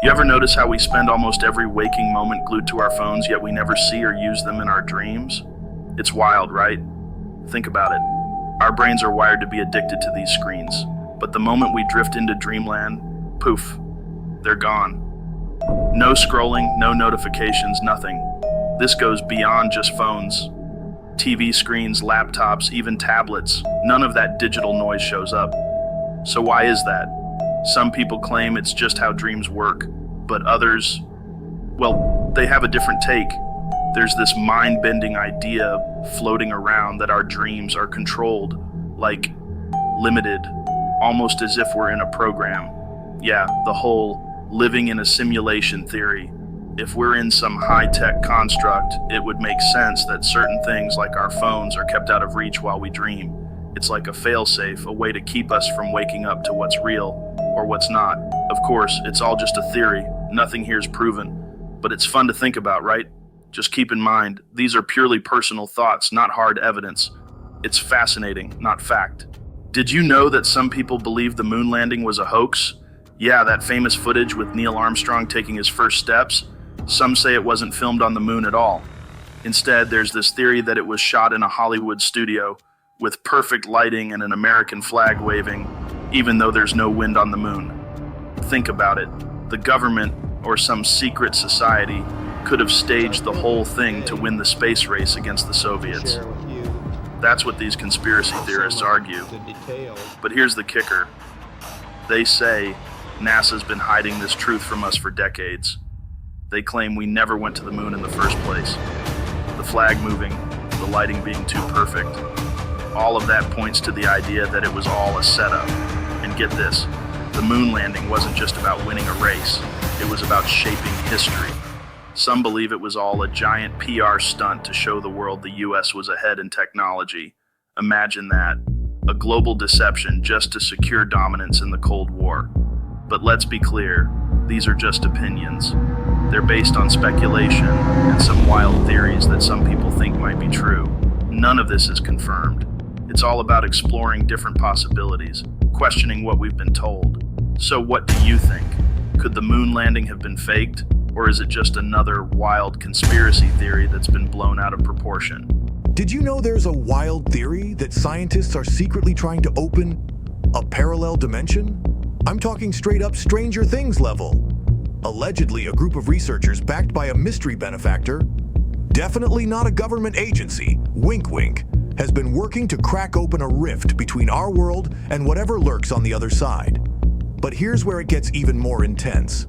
You ever notice how we spend almost every waking moment glued to our phones, yet we never see or use them in our dreams? It's wild, right? Think about it. Our brains are wired to be addicted to these screens, but the moment we drift into dreamland, poof, they're gone. No scrolling, no notifications, nothing. This goes beyond just phones. TV screens, laptops, even tablets, none of that digital noise shows up. So why is that? Some people claim it's just how dreams work, but others, well, they have a different take. There's this mind-bending idea floating around that our dreams are controlled, like limited, almost as if we're in a program. Yeah, the whole living in a simulation theory. If we're in some high-tech construct, it would make sense that certain things like our phones are kept out of reach while we dream. It's like a fail-safe, a way to keep us from waking up to what's real or what's not. Of course, it's all just a theory. Nothing here's proven. But it's fun to think about, right? Just keep in mind, these are purely personal thoughts, not hard evidence. It's fascinating, not fact. Did you know that some people believe the moon landing was a hoax? Yeah, that famous footage with Neil Armstrong taking his first steps. Some say it wasn't filmed on the moon at all. Instead, there's this theory that it was shot in a Hollywood studio with perfect lighting and an American flag waving, even though there's no wind on the moon. Think about it. The government, or some secret society, could have staged the whole thing to win the space race against the Soviets. That's what these conspiracy theorists argue. But here's the kicker. They say NASA's been hiding this truth from us for decades. They claim we never went to the moon in the first place. The flag moving, the lighting being too perfect. All of that points to the idea that it was all a setup. And get this, the moon landing wasn't just about winning a race. It was about shaping history. Some believe it was all a giant PR stunt to show the world the US was ahead in technology. Imagine that. A global deception just to secure dominance in the Cold War. But let's be clear, these are just opinions. They're based on speculation and some wild theories that some people think might be true. None of this is confirmed. It's all about exploring different possibilities, questioning what we've been told. So what do you think? Could the moon landing have been faked? Or is it just another wild conspiracy theory that's been blown out of proportion? Did you know there's a wild theory that scientists are secretly trying to open a parallel dimension? I'm talking straight up Stranger Things level. Allegedly, a group of researchers backed by a mystery benefactor, definitely not a government agency, wink wink, has been working to crack open a rift between our world and whatever lurks on the other side. But here's where it gets even more intense.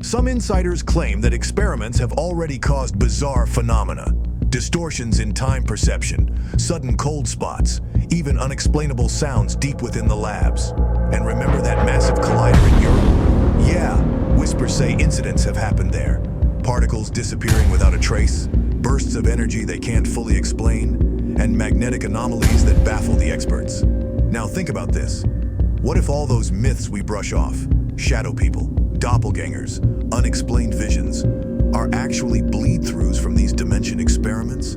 Some insiders claim that experiments have already caused bizarre phenomena, distortions in time perception, sudden cold spots, even unexplainable sounds deep within the labs. And remember that massive collider in Europe? Yeah, whispers say incidents have happened there. Particles disappearing without a trace, bursts of energy they can't fully explain, and magnetic anomalies that baffle the experts. Now think about this. What if all those myths we brush off, shadow people, doppelgangers, unexplained visions, are actually bleed-throughs from these dimension experiments?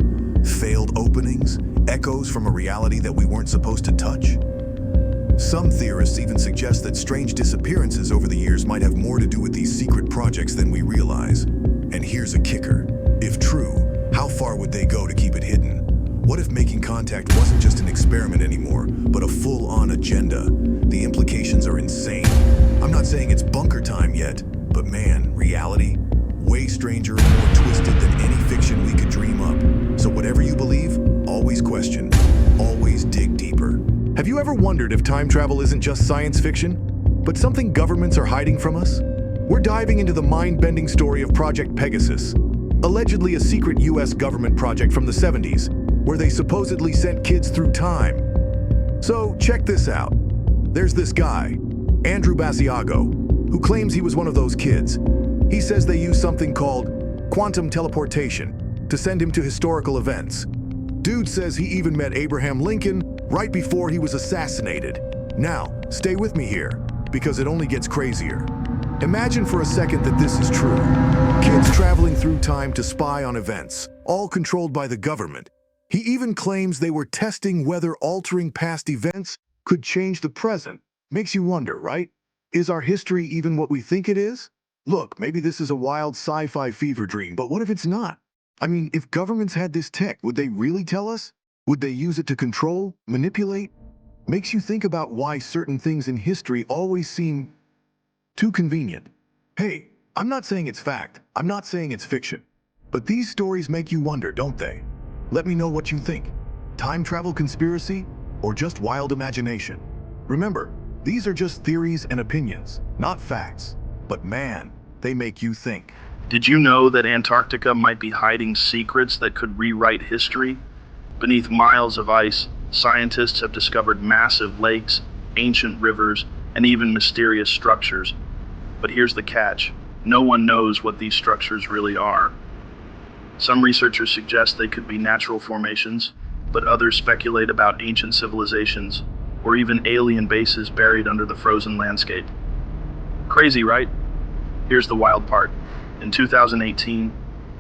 Failed openings? Echoes from a reality that we weren't supposed to touch? Some theorists even suggest that strange disappearances over the years might have more to do with these secret projects than we realize. And here's a kicker. If true, how far would they go to keep it hidden? What if making contact wasn't just an experiment anymore, but a full-on agenda? The implications are insane. I'm not saying it's bunker time yet, but man, reality? Way stranger and more twisted than any fiction we could dream up. So whatever you believe, always question, always dig deeper. Have you ever wondered if time travel isn't just science fiction, but something governments are hiding from us? We're diving into the mind-bending story of Project Pegasus, allegedly a secret US government project from the 70s, where they supposedly sent kids through time. So check this out. There's this guy, Andrew Basiago, who claims he was one of those kids. He says they used something called quantum teleportation to send him to historical events. Dude says he even met Abraham Lincoln right before he was assassinated. Now, stay with me here, because it only gets crazier. Imagine for a second that this is true. Kids traveling through time to spy on events, all controlled by the government. He even claims they were testing whether altering past events could change the present. Makes you wonder, right? Is our history even what we think it is? Look, maybe this is a wild sci-fi fever dream, but what if it's not? I mean, if governments had this tech, would they really tell us? Would they use it to control, manipulate? Makes you think about why certain things in history always seem too convenient. Hey, I'm not saying it's fact. I'm not saying it's fiction. But these stories make you wonder, don't they? Let me know what you think. Time travel conspiracy or just wild imagination? Remember, these are just theories and opinions, not facts. But man, they make you think. Did you know that Antarctica might be hiding secrets that could rewrite history? Beneath miles of ice, scientists have discovered massive lakes, ancient rivers, and even mysterious structures. But here's the catch. No one knows what these structures really are. Some researchers suggest they could be natural formations, but others speculate about ancient civilizations, or even alien bases buried under the frozen landscape. Crazy, right? Here's the wild part. In 2018,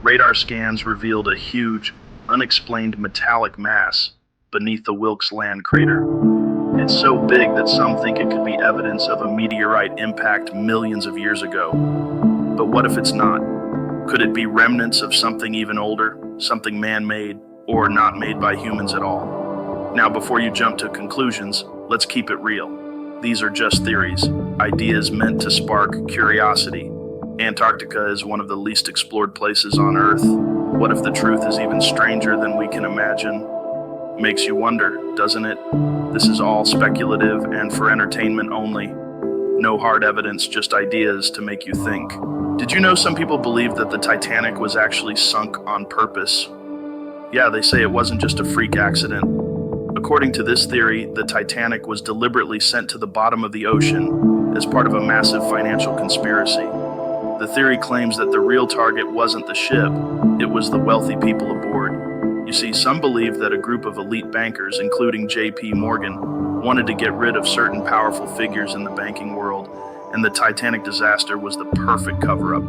radar scans revealed a huge, unexplained metallic mass beneath the Wilkes Land crater. It's so big that some think it could be evidence of a meteorite impact millions of years ago. But what if it's not? Could it be remnants of something even older, something man-made, or not made by humans at all? Now, before you jump to conclusions, let's keep it real. These are just theories, ideas meant to spark curiosity. Antarctica is one of the least explored places on Earth. What if the truth is even stranger than we can imagine? Makes you wonder, doesn't it? This is all speculative and for entertainment only. No hard evidence, just ideas to make you think. Did you know some people believe that the Titanic was actually sunk on purpose? Yeah, they say it wasn't just a freak accident. According to this theory, the Titanic was deliberately sent to the bottom of the ocean as part of a massive financial conspiracy. The theory claims that the real target wasn't the ship, it was the wealthy people aboard. You see, some believe that a group of elite bankers, including J.P. Morgan, wanted to get rid of certain powerful figures in the banking world, and the Titanic disaster was the perfect cover-up.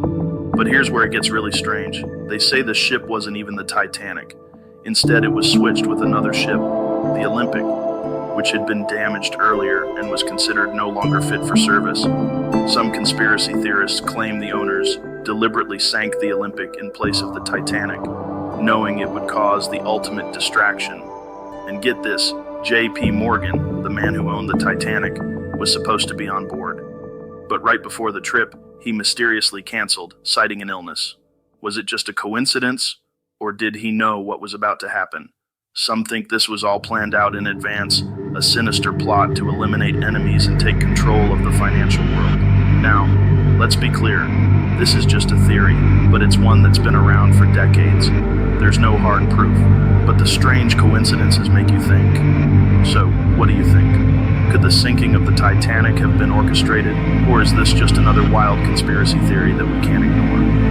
But here's where it gets really strange. They say the ship wasn't even the Titanic. Instead, it was switched with another ship, the Olympic, which had been damaged earlier and was considered no longer fit for service. Some conspiracy theorists claim the owners deliberately sank the Olympic in place of the Titanic, knowing it would cause the ultimate distraction. And get this, J.P. Morgan, the man who owned the Titanic, was supposed to be on board. But right before the trip, he mysteriously canceled, citing an illness. Was it just a coincidence, or did he know what was about to happen? Some think this was all planned out in advance, a sinister plot to eliminate enemies and take control of the financial world. Now, let's be clear, this is just a theory, but it's one that's been around for decades. There's no hard proof, but the strange coincidences make you think. So, what do you think? Could the sinking of the Titanic have been orchestrated, or is this just another wild conspiracy theory that we can't ignore?